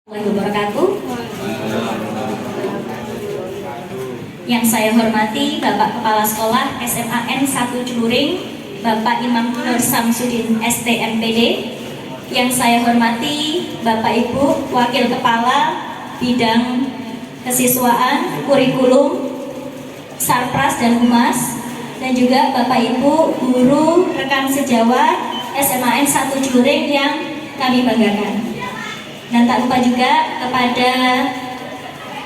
Wabarakatuh. Yang saya hormati Bapak Kepala Sekolah SMAN 1 Celuring, Bapak Imam Nur Samsudin STMPD. Yang saya hormati Bapak Ibu Wakil Kepala Bidang Kesiswaan, Kurikulum, Sarpras dan Humas, dan juga Bapak Ibu guru rekan sejawat SMAN 1 Celuring yang kami banggakan. Dan tak lupa juga kepada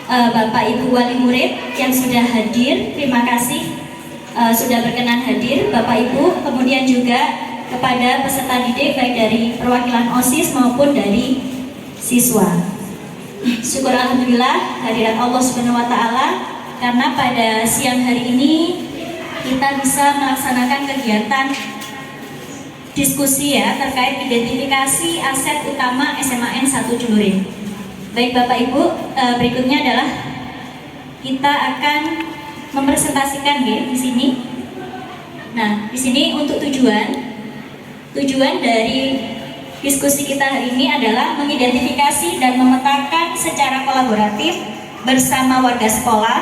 Bapak Ibu Wali Murid yang sudah hadir, terima kasih sudah berkenan hadir Bapak Ibu. Kemudian juga kepada peserta didik baik dari perwakilan OSIS maupun dari siswa. Syukur Alhamdulillah hadirat Allah Subhanahu wa Ta'ala, karena pada siang hari ini kita bisa melaksanakan kegiatan diskusi ya terkait identifikasi aset utama SMAN 1 Celuring. Baik Bapak Ibu, berikutnya adalah kita akan mempresentasikan ya di sini. Nah, di sini untuk tujuan dari diskusi kita hari ini adalah mengidentifikasi dan memetakan secara kolaboratif bersama warga sekolah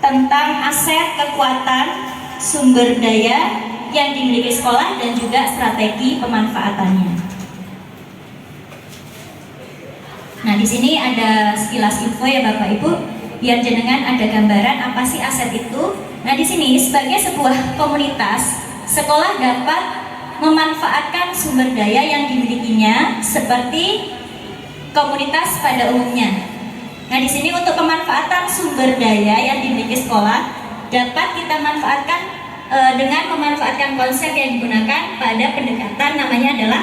tentang aset, kekuatan, sumber daya yang dimiliki sekolah dan juga strategi pemanfaatannya. Nah, di sini ada sekilas info ya Bapak Ibu, biar jenengan ada gambaran apa sih aset itu. Nah, di sini sebagai sebuah komunitas, sekolah dapat memanfaatkan sumber daya yang dimilikinya seperti komunitas pada umumnya. Nah, di sini untuk pemanfaatan sumber daya yang dimiliki sekolah dapat kita manfaatkan dengan memanfaatkan konsep yang digunakan pada pendekatan, namanya adalah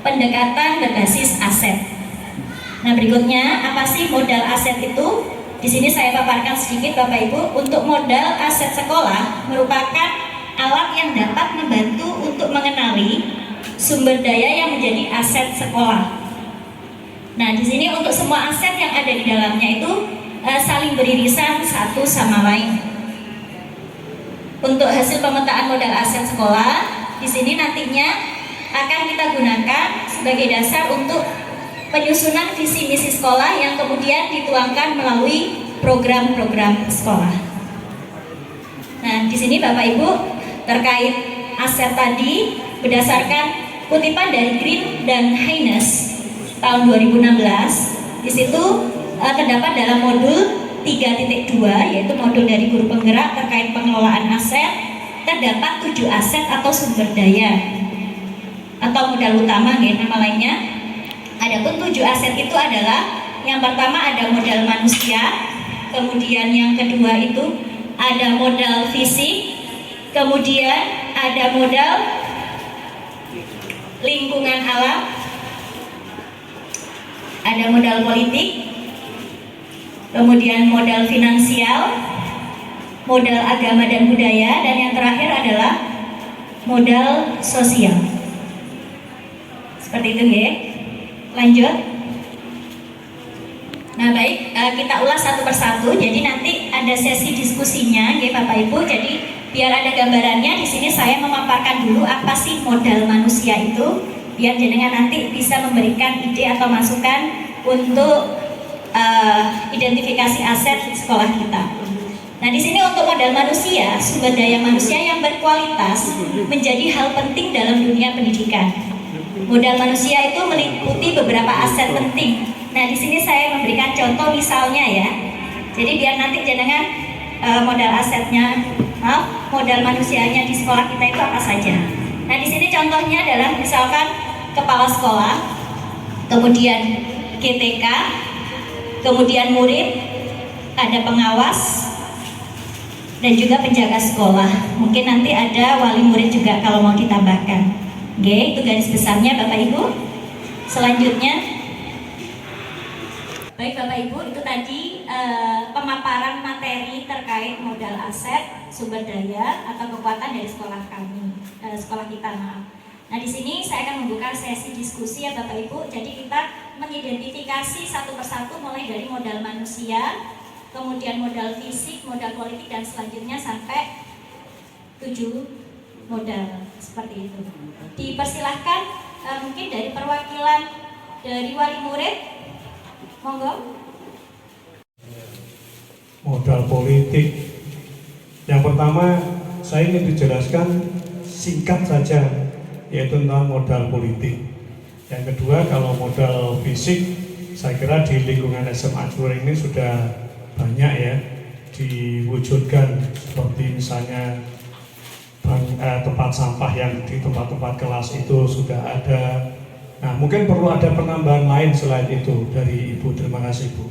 pendekatan berbasis aset. Nah, berikutnya apa sih modal aset itu? Di sini saya paparkan sedikit Bapak Ibu. Untuk modal aset sekolah merupakan alat yang dapat membantu untuk mengenali sumber daya yang menjadi aset sekolah. Nah, di sini untuk semua aset yang ada di dalamnya itu saling beririsan satu sama lain. Untuk hasil pemetaan modal aset sekolah, di sini nantinya akan kita gunakan sebagai dasar untuk penyusunan visi misi sekolah yang kemudian dituangkan melalui program-program sekolah. Nah, di sini Bapak Ibu terkait aset tadi berdasarkan kutipan dari Green dan Haynes tahun 2016. Di situ terdapat dalam modul 3.2, yaitu modul dari guru penggerak terkait pengelolaan aset, terdapat 7 aset atau sumber daya atau modal utama ya, nama lainnya. Adapun 7 aset itu adalah yang pertama ada modal manusia, kemudian yang kedua itu ada modal fisik, kemudian ada modal lingkungan alam, ada modal politik, kemudian modal finansial, modal agama dan budaya, dan yang terakhir adalah modal sosial. Seperti itu ya. Lanjut. Nah, baik, kita ulas satu persatu. Jadi nanti ada sesi diskusinya ya Bapak Ibu. Jadi biar ada gambarannya, di sini saya memaparkan dulu apa sih modal manusia itu, biar jenengan nanti bisa memberikan ide atau masukan untuk identifikasi aset sekolah kita. Nah, di sini untuk modal manusia, sumber daya manusia yang berkualitas menjadi hal penting dalam dunia pendidikan. Modal manusia itu meliputi beberapa aset penting. Nah, di sini saya memberikan contoh misalnya ya. Jadi biar nanti jenengan modal asetnya, modal manusianya di sekolah kita itu apa saja. Nah, di sini contohnya adalah misalkan kepala sekolah, kemudian GTK, kemudian murid, ada pengawas, dan juga penjaga sekolah. Mungkin nanti ada wali murid juga kalau mau ditambahkan. Oke, itu garis besarnya Bapak Ibu. Selanjutnya, baik Bapak Ibu, itu tadi pemaparan materi terkait modal aset, sumber daya atau kekuatan dari sekolah kami, sekolah kita, maaf. Nah, di sini saya akan membuka sesi diskusi ya Bapak Ibu. Jadi kita mengidentifikasi satu persatu mulai dari modal manusia, kemudian modal fisik, modal politik, dan selanjutnya sampai 7 modal seperti itu. Dipersilahkan mungkin dari perwakilan dari wali murid Monggo. Modal politik. Yang pertama, saya ingin dijelaskan singkat saja, yaitu tentang modal politik. Yang kedua, kalau modal fisik, saya kira di lingkungan SMA Curing ini sudah banyak ya diwujudkan, seperti misalnya tempat sampah yang di tempat-tempat kelas itu sudah ada. Nah, mungkin perlu ada penambahan lain selain itu dari Ibu. Terima kasih, Bu.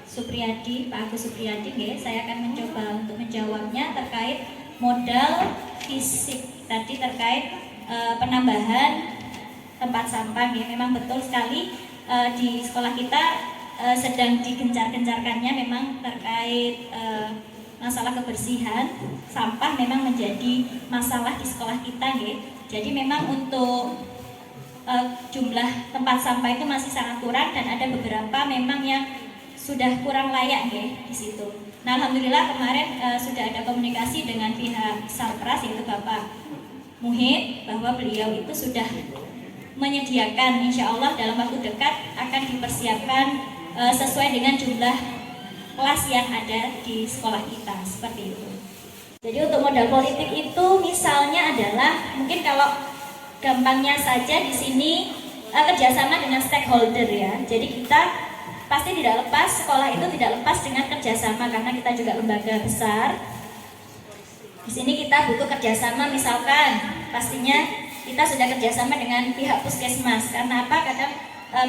Supriyadi, Pak Agus Supriyadi, saya akan mencoba untuk menjawabnya terkait modal fisik tadi terkait penambahan tempat sampah. Memang betul sekali di sekolah kita sedang digencar-gencarkannya memang terkait masalah kebersihan sampah memang menjadi masalah di sekolah kita. Jadi memang untuk jumlah tempat sampah itu masih sangat kurang dan ada beberapa memang yang sudah kurang layak di situ. Nah, alhamdulillah kemarin sudah ada komunikasi dengan pihak Sarpras yaitu Bapak Muhid bahwa beliau itu sudah menyediakan, insya Allah dalam waktu dekat akan dipersiapkan sesuai dengan jumlah kelas yang ada di sekolah kita, seperti itu. Jadi untuk modal politik itu misalnya adalah mungkin kalau gampangnya saja di sini kerjasama dengan stakeholder ya. Jadi kita pasti tidak lepas, sekolah itu tidak lepas dengan kerjasama karena kita juga lembaga besar. Di sini kita butuh kerjasama, misalkan pastinya kita sudah kerjasama dengan pihak puskesmas. Karena apa? Kadang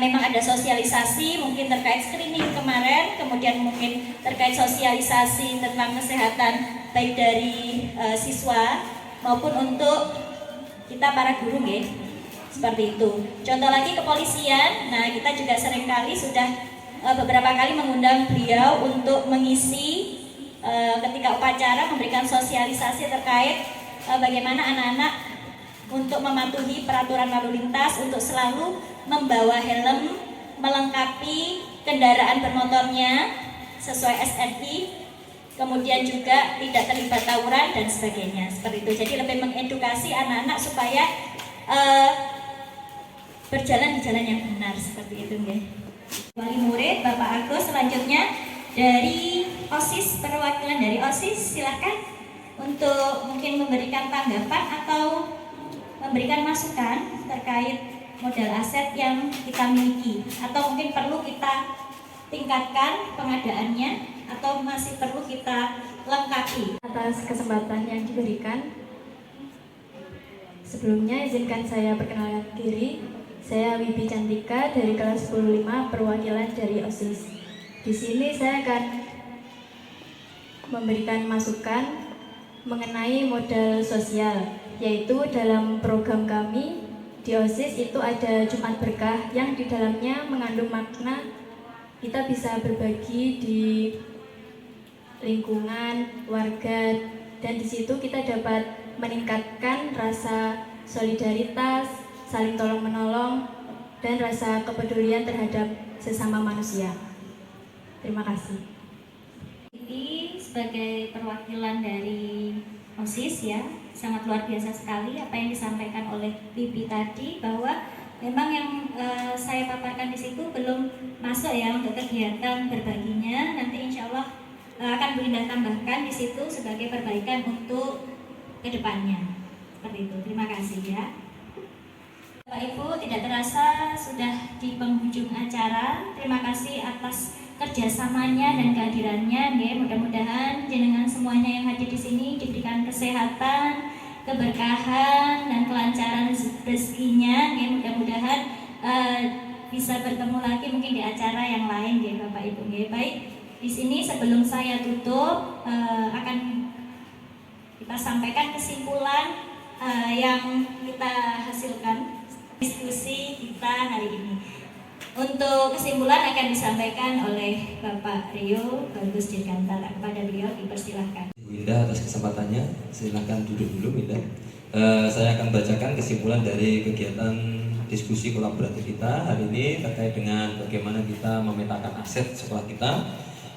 memang ada sosialisasi mungkin terkait screening kemarin, kemudian mungkin terkait sosialisasi tentang kesehatan baik dari siswa maupun untuk kita para guru seperti itu. Contoh lagi kepolisian, nah kita juga seringkali sudah beberapa kali mengundang beliau untuk mengisi ketika upacara memberikan sosialisasi terkait bagaimana anak-anak untuk mematuhi peraturan lalu lintas, untuk selalu membawa helm, melengkapi kendaraan bermotornya sesuai SNI, kemudian juga tidak terlibat tawuran dan sebagainya, seperti itu. Jadi lebih mengedukasi anak-anak supaya berjalan di jalan yang benar, seperti itu Wali murid Bapak Agus, selanjutnya dari OSIS, perwakilan dari OSIS silahkan untuk mungkin memberikan tanggapan atau memberikan masukan terkait modal aset yang kita miliki, atau mungkin perlu kita tingkatkan pengadaannya atau masih perlu kita lengkapi. Atas kesempatan yang diberikan, sebelumnya izinkan saya perkenalkan diri. Saya Wibi Cantika dari kelas 105 perwakilan dari OSIS. Di sini saya akan memberikan masukan mengenai modal sosial, yaitu dalam program kami di OSIS itu ada Jumat Berkah yang di dalamnya mengandung makna kita bisa berbagi di lingkungan, warga, dan di situ kita dapat meningkatkan rasa solidaritas, saling tolong-menolong, dan rasa kepedulian terhadap sesama manusia. Terima kasih. Ini sebagai perwakilan dari OSIS ya, sangat luar biasa sekali apa yang disampaikan oleh Bibi tadi, bahwa memang yang saya paparkan di situ belum masuk ya untuk kegiatan berbaginya. Nanti insya Allah akan Bu Indah tambahkan di situ sebagai perbaikan untuk kedepannya. Seperti itu. Terima kasih ya. Bapak Ibu, tidak terasa sudah di penghujung acara. Terima kasih atas kerjasamanya dan kehadirannya. Mudah-mudahan jenengan semuanya yang hadir di sini diberikan kesehatan, keberkahan, dan kelancaran rezekinya. Mudah-mudahan bisa bertemu lagi mungkin di acara yang lain, Bapak Ibu. Baik, di sini sebelum saya tutup akan kita sampaikan kesimpulan yang kita hasilkan diskusi kita hari ini. Untuk kesimpulan akan disampaikan oleh Bapak Rio Bagus Dirgantara. Kepada beliau dipersilahkan. Bu Indah atas kesempatannya, silakan duduk dulu Indah. Saya akan bacakan kesimpulan dari kegiatan diskusi kolaboratif kita hari ini terkait dengan bagaimana kita memetakan aset sekolah kita.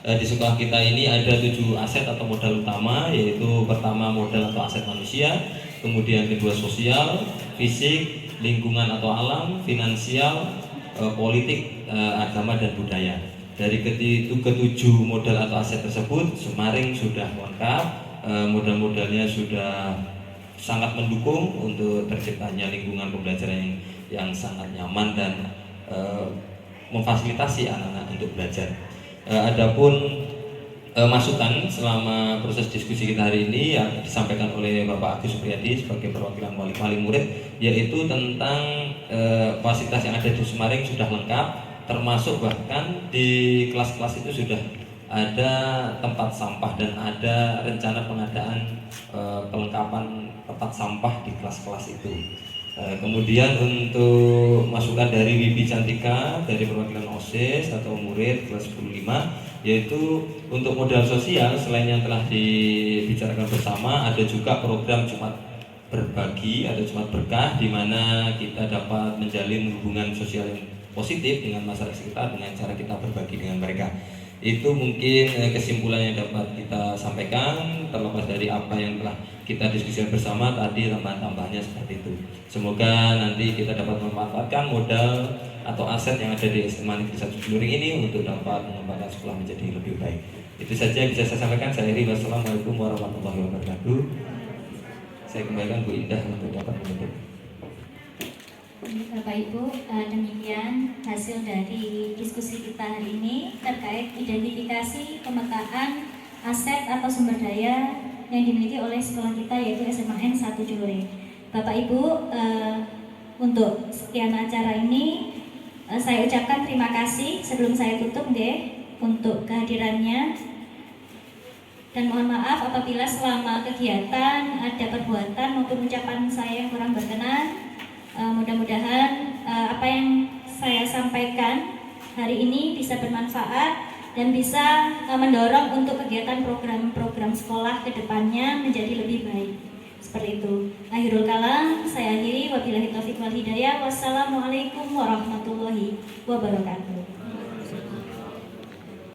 Di sekolah kita ini ada 7 aset atau modal utama, yaitu pertama modal atau aset manusia, kemudian kedua sosial, fisik, lingkungan atau alam, finansial, politik, agama dan budaya. Dari ketujuh modal atau aset tersebut, Semaring sudah lengkap, modal-modalnya sudah sangat mendukung untuk terciptanya lingkungan pembelajaran yang sangat nyaman dan memfasilitasi anak-anak untuk belajar. Adapun masukan selama proses diskusi kita hari ini yang disampaikan oleh Bapak Agus Supriyadi sebagai perwakilan wali murid, yaitu tentang fasilitas yang ada di Semaring sudah lengkap, termasuk bahkan di kelas-kelas itu sudah ada tempat sampah dan ada rencana pengadaan kelengkapan tempat sampah di kelas-kelas itu. Kemudian untuk masukan dari Wibi Cantika dari perwakilan OSIS atau murid kelas 105, yaitu untuk modal sosial selain yang telah dibicarakan bersama, ada juga program Jumat Berbagi atau Jumat Berkah, di mana kita dapat menjalin hubungan sosial yang positif dengan masyarakat sekitar dengan cara kita berbagi dengan mereka. Itu mungkin kesimpulan yang dapat kita sampaikan, terlepas dari apa yang telah kita diskusikan bersama tadi, tambahan-tambahannya seperti itu. Semoga nanti kita dapat memanfaatkan modal atau aset yang ada di SMA Negeri 1 Ciluring ini untuk dapat mengembangkan sekolah menjadi lebih baik. Itu saja yang bisa saya sampaikan. Saya Iri, wassalamualaikum warahmatullahi wabarakatuh. Saya kembalikan Bu Indah untuk dapat menutup. Bapak Ibu, demikian hasil dari diskusi kita hari ini terkait identifikasi pemetaan aset atau sumber daya yang dimiliki oleh sekolah kita, yaitu SMAN 1 Ciluring. Bapak Ibu, untuk sekian acara ini saya ucapkan terima kasih sebelum saya tutup untuk kehadirannya, dan mohon maaf apabila selama kegiatan ada perbuatan maupun ucapan saya yang kurang berkenan. Mudah-mudahan apa yang saya sampaikan hari ini bisa bermanfaat dan bisa mendorong untuk kegiatan program-program sekolah ke depannya menjadi lebih baik. Seperti itu. Akhirul kalam, saya akhiri. Wabillahi taufiq wal hidayah. Wassalamualaikum warahmatullahi wabarakatuh.